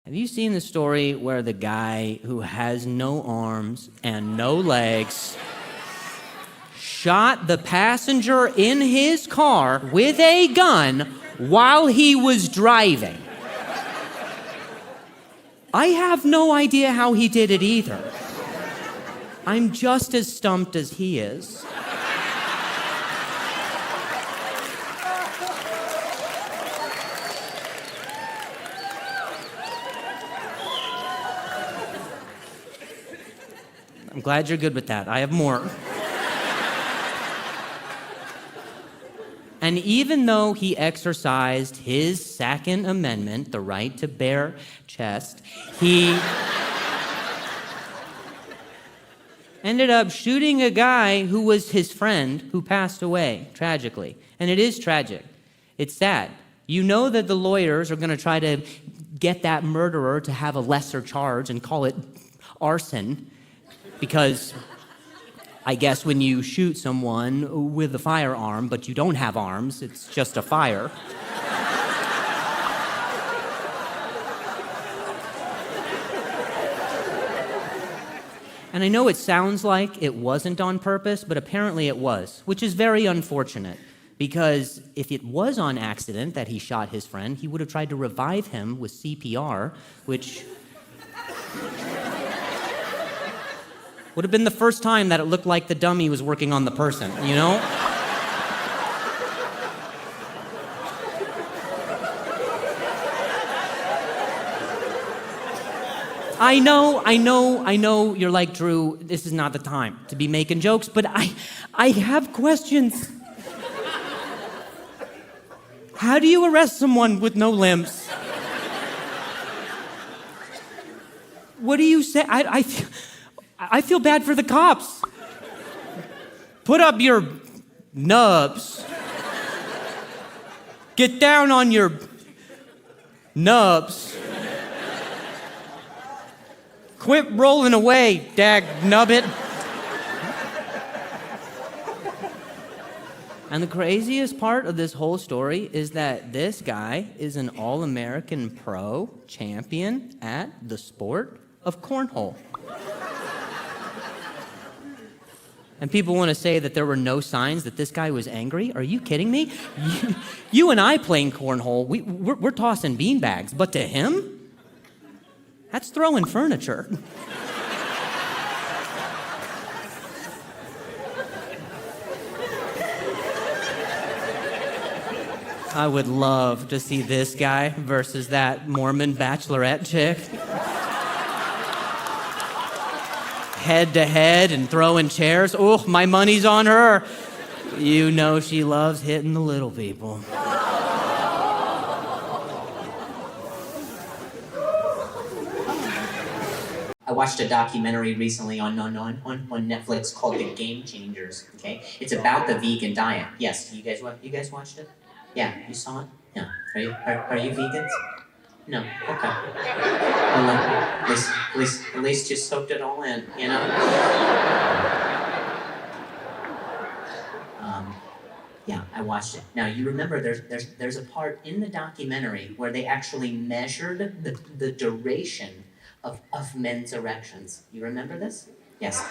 Have you seen the story where the guy who has no arms and no legs shot the passenger in his car with a gun while he was driving? I have no idea how he did it either. I'm just as stumped as he is. I'm glad you're good with that. I have more. And even though he exercised his Second Amendment, the right to bare chest, he ended up shooting a guy who was his friend who passed away, tragically. And it is tragic. It's sad. You know that the lawyers are going to try to get that murderer to have a lesser charge and call it arson, because I guess when you shoot someone with a firearm, but you don't have arms, it's just a fire. And I know it sounds like it wasn't on purpose, but apparently it was, which is very unfortunate, because if it was on accident that he shot his friend, he would have tried to revive him with CPR, which would have been the first time that it looked like the dummy was working on the person, you know? I know, you're like, Drew, this is not the time to be making jokes, but I have questions. How do you arrest someone with no limbs? What do you say? I feel bad for the cops. Put up your nubs. Get down on your nubs. Quit rolling away, dag nubbit. And the craziest part of this whole story is that this guy is an all-American pro champion at the sport of cornhole. And people want to say that there were no signs that this guy was angry? Are you kidding me? You and I playing cornhole, we're tossing beanbags, but to him, that's throwing furniture. I would love to see this guy versus that Mormon bachelorette chick. Head to head and throwing chairs. Oh, my money's on her. You know she loves hitting the little people. I watched a documentary recently on Netflix called The Game Changers. Okay, it's about the vegan diet. Yes, you guys watched it? Yeah, you saw it? Yeah. Are you vegans? No. Okay. Well, at least you soaked it all in, you know. Yeah, I watched it. Now you remember there's a part in the documentary where they actually measured the duration of men's erections. You remember this? Yes.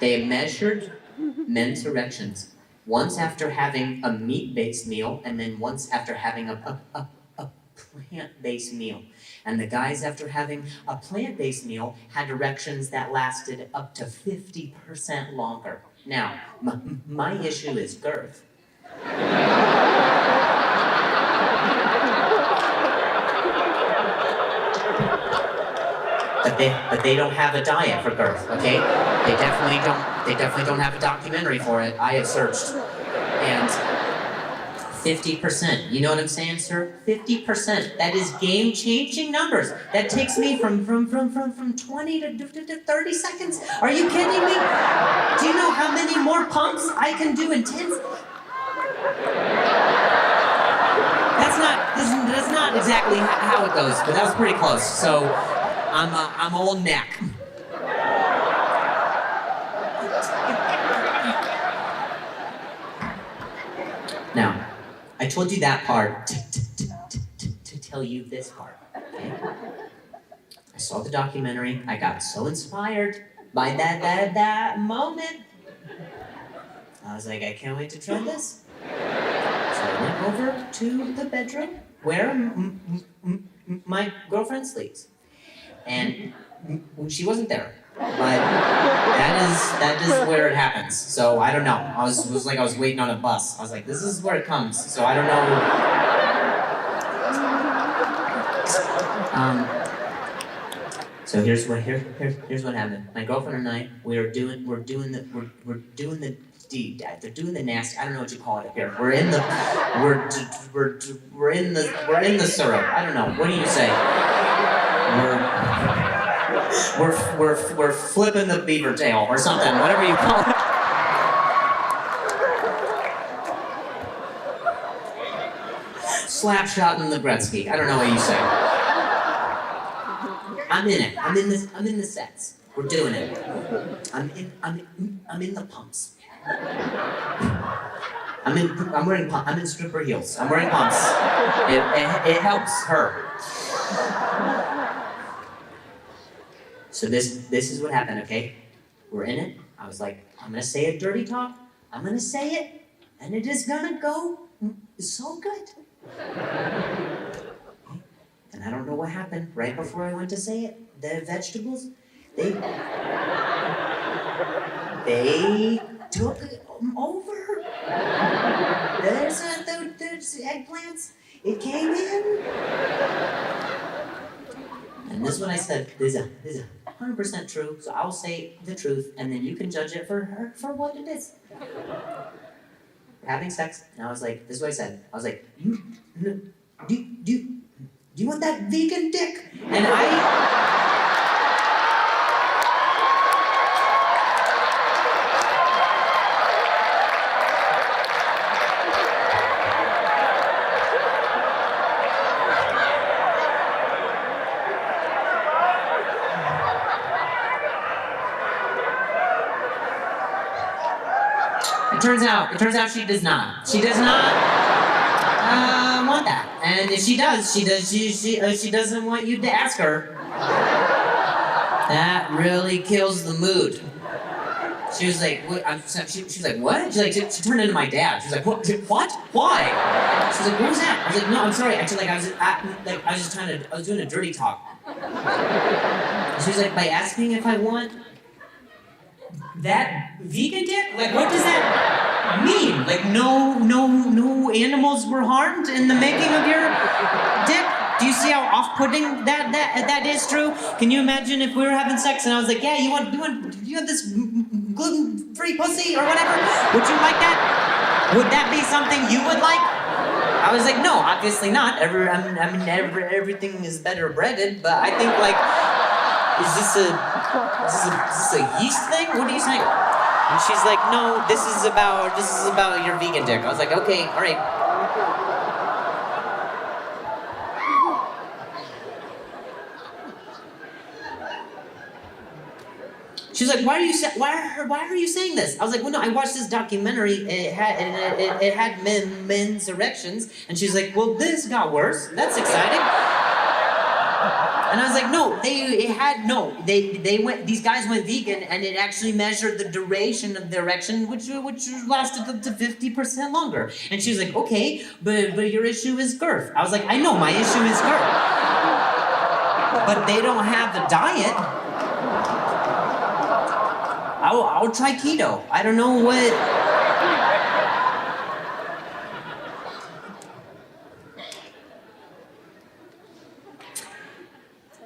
They measured men's erections once after having a meat-based meal and then once after having a plant-based meal. And the guys after having a plant-based meal had erections that lasted up to 50% longer. Now, my issue is girth. But they don't have a diet for girth, okay? They definitely don't have a documentary for it. I have searched. And 50%. You know what I'm saying, sir? 50%. That is game-changing numbers. That takes me from 20 to 30 seconds. Are you kidding me? Do you know how many more pumps I can do in 10? That's not exactly how it goes, but that was pretty close. So I'm all neck. Now, I told you that part to tell you this part, okay? I saw the documentary. I got so inspired by that moment. I was like, I can't wait to try this. So I went over to the bedroom where my girlfriend sleeps, and she wasn't there. But that is where it happens. So I don't know. I was like I was waiting on a bus. I was like, this is where it comes. So I don't know. So here's what happened. My girlfriend and I, we're doing the deed. They're doing the nasty. I don't know what you call it up here. We're in the syrup. I don't know. What do you say? We're flipping the beaver tail or something. Whatever you call it. Slap shot in the Gretzky. I don't know what you say. I'm in it. I'm in the sets. We're doing it. I'm in the pumps. I'm in stripper heels. I'm wearing pumps. It helps her. So this is what happened, okay? We're in it. I was like, I'm gonna say a dirty talk. I'm gonna say it, and it is gonna go so good. And I don't know what happened right before I went to say it. The vegetables, they took over. There's eggplants. It came in. And this is what I said. This is 100% true. So I'll say the truth, and then you can judge it for what it is. We're having sex, and I was like, this is what I said. I was like, do you want that vegan dick? And it turns out she does not. She does not want that. And if she does, she doesn't want you to ask her. That really kills the mood. She was like, what? She was like, what? She turned into my dad. She was like, what? Why? She was like, what was that? I was like, no, I'm sorry. Actually, I was doing a dirty talk. She was like, by asking if I want that vegan dick? Like, what does that mean? Like, no animals were harmed in the making of your dick? Do you see how off-putting that is true? Can you imagine if we were having sex and I was like, yeah, you want this gluten-free pussy or whatever? Would you like that? Would that be something you would like? I was like, no, obviously not. Everything is better breaded, but I think like, is this a yeast thing? What are you saying? And she's like, no, this is about your vegan dick. I was like, okay, all right. She's like, why are you saying this? I was like, well, no, I watched this documentary. It had men's erections, and she's like, well, this got worse. That's exciting. And I was like, no, these guys went vegan, and it actually measured the duration of the erection, which lasted up to 50% longer. And she was like, okay, but your issue is girth. I was like, I know, my issue is girth. But they don't have the diet. I'll try keto. I don't know what.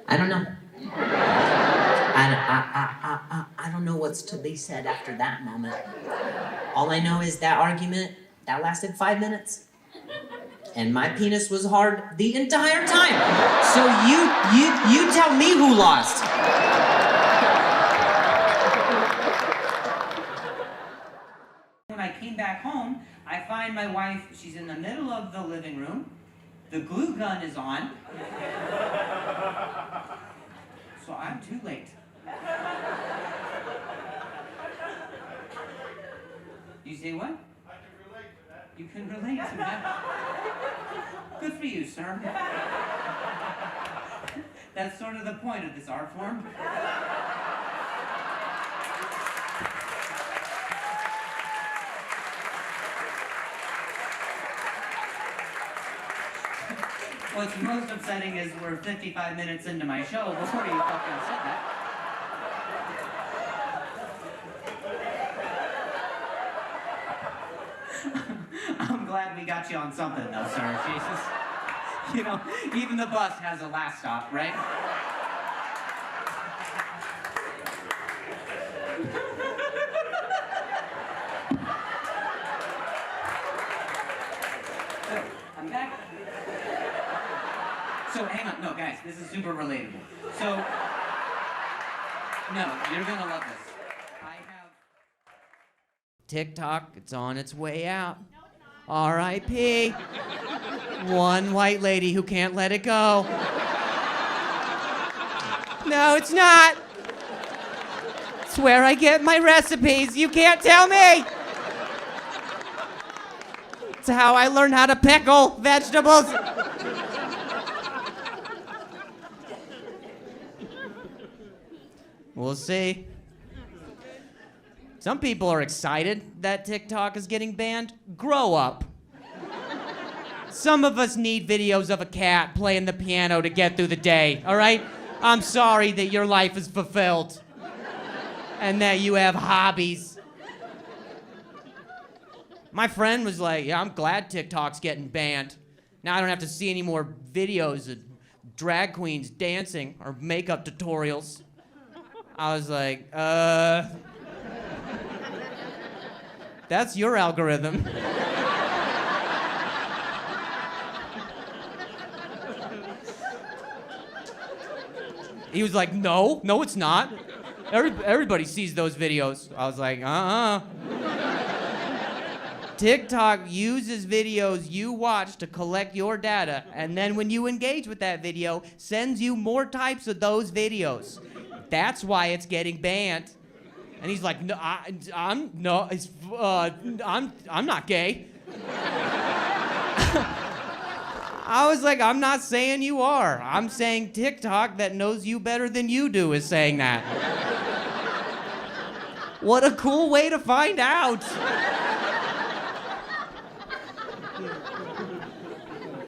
I don't know. I don't know what's to be said after that moment. All I know is that argument, that lasted 5 minutes. And my penis was hard the entire time. So you tell me who lost. When I came back home, I find my wife, she's in the middle of the living room. The glue gun is on. So I'm too late. You say what? I can relate to that. You can relate to that? Good for you, sir. That's sort of the point of this art form. What's most upsetting is we're 55 minutes into my show before you fucking said that. I'm glad we got you on something though, sir. Jesus. You know, even the bus has a last stop, right? So, I'm back. So, hang on. No, guys, this is super relatable. So, no, you're gonna love this. I have... TikTok, it's on its way out. R.I.P. One white lady who can't let it go. No, it's not. It's where I get my recipes. You can't tell me. It's how I learn how to pickle vegetables. We'll see. Some people are excited that TikTok is getting banned. Grow up. Some of us need videos of a cat playing the piano to get through the day, all right? I'm sorry that your life is fulfilled and that you have hobbies. My friend was like, yeah, I'm glad TikTok's getting banned. Now I don't have to see any more videos of drag queens dancing or makeup tutorials. I was like, that's your algorithm. He was like, no, it's not. Everybody sees those videos. I was like, TikTok uses videos you watch to collect your data, and then when you engage with that video, sends you more types of those videos. That's why it's getting banned. And he's like, no, I'm not gay. I was like, I'm not saying you are. I'm saying TikTok that knows you better than you do is saying that. What a cool way to find out.